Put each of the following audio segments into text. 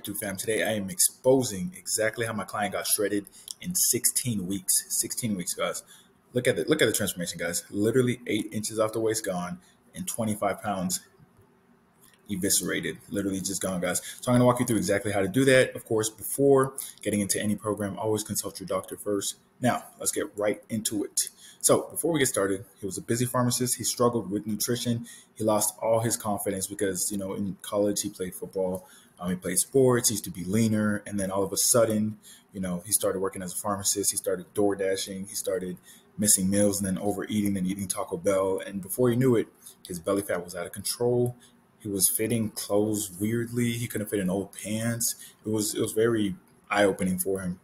YouTube fam. Today I am exposing exactly how my client got shredded in 16 weeks. 16 weeks, guys. Look at the transformation, guys. Literally 8 inches off the waist gone and 25 pounds eviscerated. Literally just gone, guys. So I'm going to walk you through exactly how to do that. Of course, before getting into any program, always consult your doctor first. Now, let's get right into it. So before we get started, he was a busy pharmacist. He struggled with nutrition. He lost all his confidence because, in college he played football. He played sports. He used to be leaner. And then all of a sudden, he started working as a pharmacist. He started door dashing. He started missing meals and then overeating and eating Taco Bell. And before he knew it, his belly fat was out of control. He was fitting clothes weirdly. He couldn't fit in old pants. It was very eye-opening for him.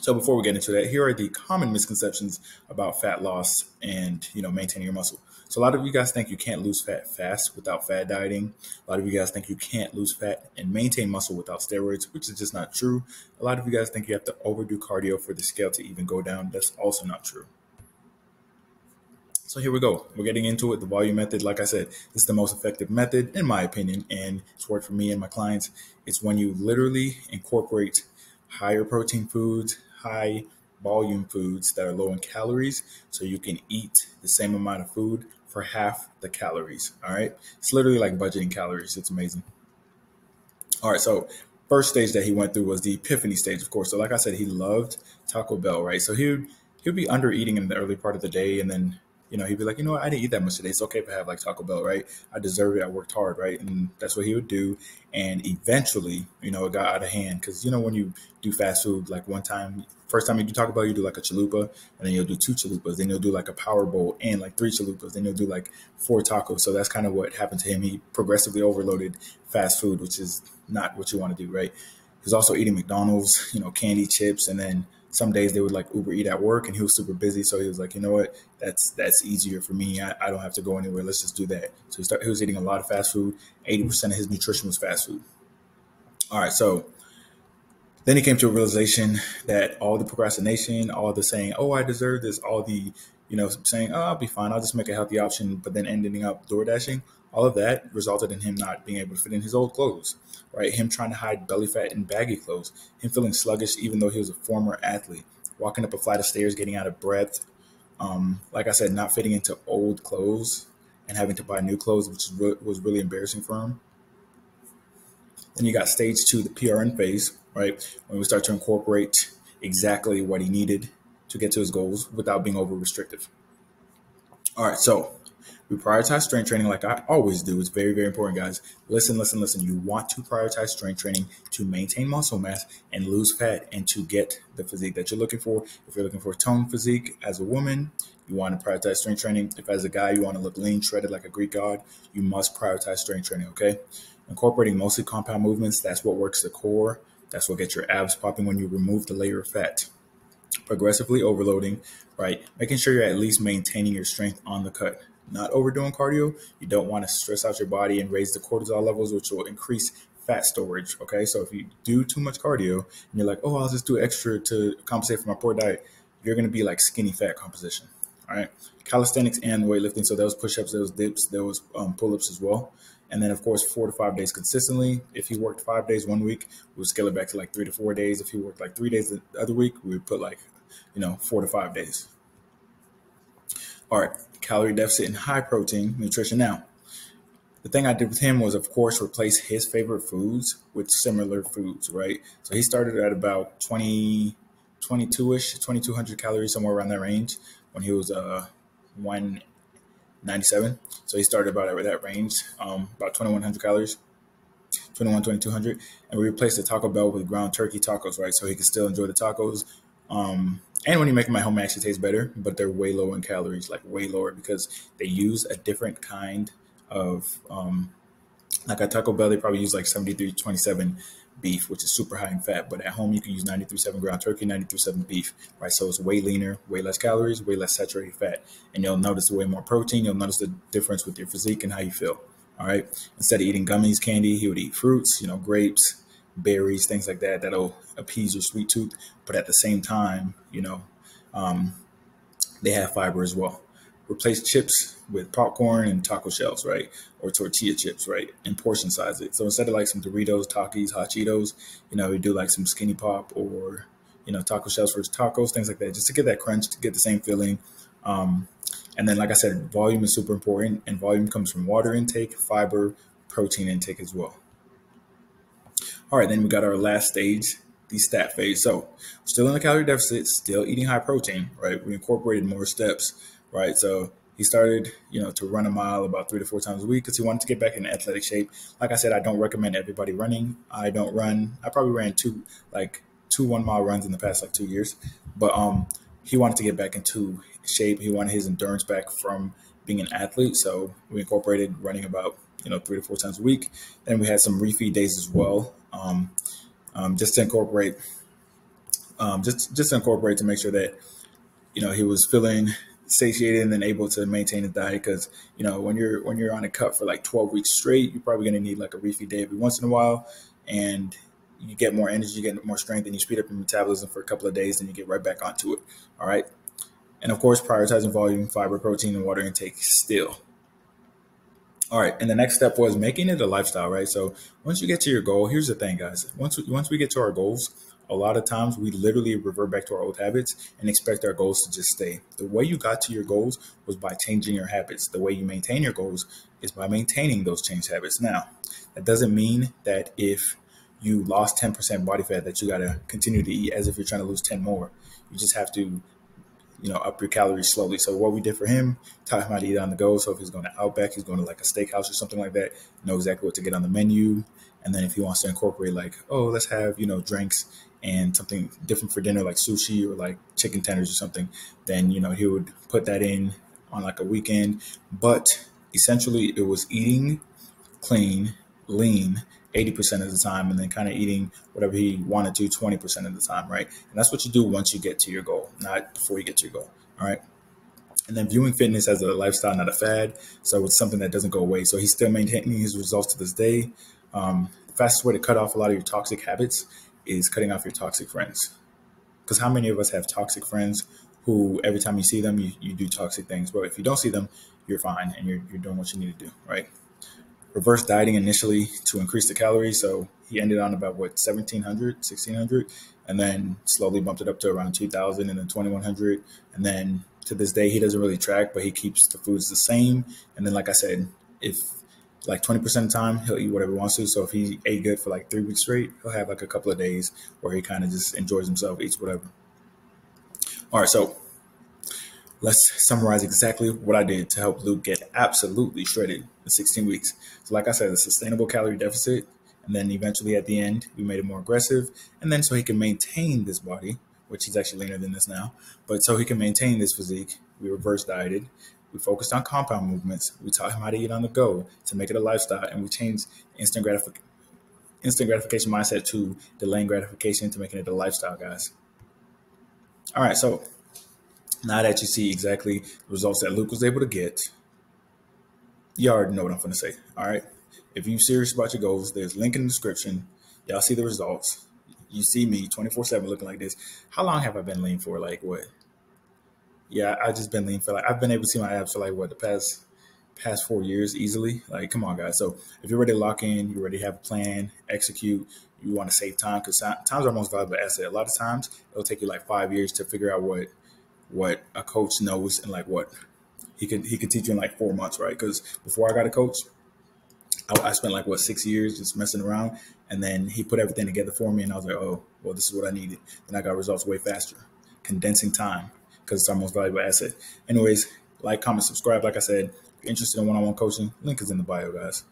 So before we get into that, here are the common misconceptions about fat loss and, maintaining your muscle. So a lot of you guys think you can't lose fat fast without fad dieting. A lot of you guys think you can't lose fat and maintain muscle without steroids, which is just not true. A lot of you guys think you have to overdo cardio for the scale to even go down. That's also not true. So here we go. We're getting into it. The volume method, like I said, is the most effective method in my opinion, and it's worked for me and my clients. It's when you literally incorporate higher protein foods, high volume foods that are low in calories, so you can eat the same amount of food for half the calories. All right. It's literally like budgeting calories. It's amazing. All right. So first stage that he went through was the epiphany stage, of course. So like I said, he loved Taco Bell, right? So he'd be under eating in the early part of the day, and then he'd be like, I didn't eat that much today. It's okay if I have like Taco Bell, right? I deserve it. I worked hard, right? And that's what he would do. And eventually, it got out of hand because, when you do fast food, like first time you do Taco Bell, you do like a chalupa, and then you'll do 2 chalupas. Then you'll do like a power bowl and like 3 chalupas. Then you'll do like 4 tacos. So that's kind of what happened to him. He progressively overloaded fast food, which is not what you want to do, right? He was also eating McDonald's, candy, chips, and then some days they would like Uber eat at work, and he was super busy. So he was like, that's easier for me. I don't have to go anywhere. Let's just do that. So he was eating a lot of fast food. 80% of his nutrition was fast food. All right. So then he came to a realization that all the procrastination, all the saying, oh, I deserve this, all the, saying, oh, I'll be fine. I'll just make a healthy option, but then ending up door dashing. All of that resulted in him not being able to fit in his old clothes, right? Him trying to hide belly fat in baggy clothes, him feeling sluggish, even though he was a former athlete, walking up a flight of stairs, getting out of breath. Like I said, not fitting into old clothes and having to buy new clothes, which was really embarrassing for him. Then you got stage 2, the PRN phase, right? When we start to incorporate exactly what he needed to get to his goals without being over restrictive. All right, so we prioritize strength training like I always do. It's very, very important, guys. Listen. You want to prioritize strength training to maintain muscle mass and lose fat and to get the physique that you're looking for. If you're looking for a toned physique as a woman, you want to prioritize strength training. If as a guy, you want to look lean, shredded like a Greek god, you must prioritize strength training, okay? Incorporating mostly compound movements, that's what works the core. That's what gets your abs popping when you remove the layer of fat. Progressively overloading, right? Making sure you're at least maintaining your strength on the cut. Not overdoing cardio. You don't want to stress out your body and raise the cortisol levels, which will increase fat storage. Okay. So if you do too much cardio and you're like, oh, I'll just do extra to compensate for my poor diet, you're going to be like skinny fat composition. All right. Calisthenics and weightlifting. So there was push-ups, there was dips, there was pull-ups as well. And then, of course, 4 to 5 days consistently. If he worked 5 days one week, we would scale it back to like 3 to 4 days. If he worked like 3 days the other week, we would put like, 4 to 5 days. All right, calorie deficit and high protein nutrition. Now, the thing I did with him was, of course, replace his favorite foods with similar foods, right? So he started at about 22-ish, 2,200 calories, somewhere around that range when he was 197. So he started about at that range, about 2,100 calories, 2,200. And we replaced the Taco Bell with ground turkey tacos, right? So he could still enjoy the tacos. And when you make them at home, it actually tastes better, but they're way low in calories, like way lower, because they use a different kind of, like at Taco Bell, they probably use like 73-27 beef, which is super high in fat. But at home, you can use 93.7 ground turkey, 93.7 beef, right? So it's way leaner, way less calories, way less saturated fat. And you'll notice way more protein. You'll notice the difference with your physique and how you feel, all right? Instead of eating gummies, candy, he would eat fruits, grapes, berries, things like that, that'll appease your sweet tooth. But at the same time, they have fiber as well. replace chips with popcorn and taco shells, right? Or tortilla chips, right? And portion size it. So instead of like some Doritos, Takis, Hot Cheetos, we do like some Skinny Pop or, taco shells for tacos, things like that, just to get that crunch, to get the same feeling. Um, and then, like I said, volume is super important, and volume comes from water intake, fiber, protein intake as well. All right, then we got our last stage, the stat phase. So still in a calorie deficit, still eating high protein, right? We incorporated more steps, right? So he started, to run a mile about 3 to 4 times a week because he wanted to get back in athletic shape. Like I said, I don't recommend everybody running. I don't run. I probably ran two 1 mile runs in the past 2 years, but he wanted to get back into shape. He wanted his endurance back from being an athlete. So we incorporated running about 3 to 4 times a week. Then we had some refeed days as well, just to incorporate, just to incorporate to make sure that he was feeling satiated and then able to maintain his diet. Because when you're on a cut for 12 weeks straight, you're probably going to need like a refeed day every once in a while, and you get more energy, you get more strength, and you speed up your metabolism for a couple of days, and you get right back onto it. All right. And of course, prioritizing volume, fiber, protein, and water intake still. All right. And the next step was making it a lifestyle, right? So once you get to your goal, here's the thing, guys. Once we get to our goals, a lot of times we literally revert back to our old habits and expect our goals to just stay. The way you got to your goals was by changing your habits. The way you maintain your goals is by maintaining those changed habits. Now, that doesn't mean that if you lost 10% body fat that you got to continue to eat as if you're trying to lose 10 more. You just have to up your calories slowly. So what we did for him, taught him how to eat on the go. So if he's going to Outback, he's going to like a steakhouse or something like that, know exactly what to get on the menu. And then if he wants to incorporate let's have, drinks and something different for dinner, like sushi or like chicken tenders or something, then, he would put that in on like a weekend. But essentially it was eating clean, lean, 80% of the time, and then kind of eating whatever he wanted to 20% of the time, right? And that's what you do once you get to your goal, not before you get to your goal, all right? And then viewing fitness as a lifestyle, not a fad. So it's something that doesn't go away. So he's still maintaining his results to this day. The fastest way to cut off a lot of your toxic habits is cutting off your toxic friends. Because how many of us have toxic friends who every time you see them, you do toxic things? But if you don't see them, you're fine and you're doing what you need to do, right? Reverse dieting initially to increase the calories. So he ended on about 1,700, 1,600, and then slowly bumped it up to around 2,000 and then 2,100. And then to this day, he doesn't really track, but he keeps the foods the same. And then, like I said, if 20% of the time, he'll eat whatever he wants to. So if he ate good for 3 weeks straight, he'll have a couple of days where he kind of just enjoys himself, eats whatever. All right. So let's summarize exactly what I did to help Luke get absolutely shredded in 16 weeks. So like I said, a sustainable calorie deficit. And then eventually at the end, we made it more aggressive. And then so he can maintain this body, which he's actually leaner than this now. But so he can maintain this physique, we reverse dieted. We focused on compound movements. We taught him how to eat on the go to make it a lifestyle. And we changed instant gratification mindset to delaying gratification to making it a lifestyle, guys. All right, so now that you see exactly the results that Luke was able to get, you already know what I'm going to say. All right. If you're serious about your goals, there's a link in the description. Y'all see the results. You see me 24/7 looking like this. How long have I been lean for? What? Yeah, I just been lean for I've been able to see my abs for the past 4 years easily. Come on, guys. So if you're ready to lock in, you're ready to have a plan, execute, you want to save time because time's our most valuable asset. A lot of times it'll take you 5 years to figure out what a coach knows and what he could teach you in 4 months, right? Because before I got a coach, I spent 6 years just messing around, and then he put everything together for me, and I was like, oh, well, this is what I needed. Then I got results way faster, condensing time because it's our most valuable asset. Anyways, comment, subscribe. Like I said, if you're interested in one-on-one coaching, link is in the bio, guys.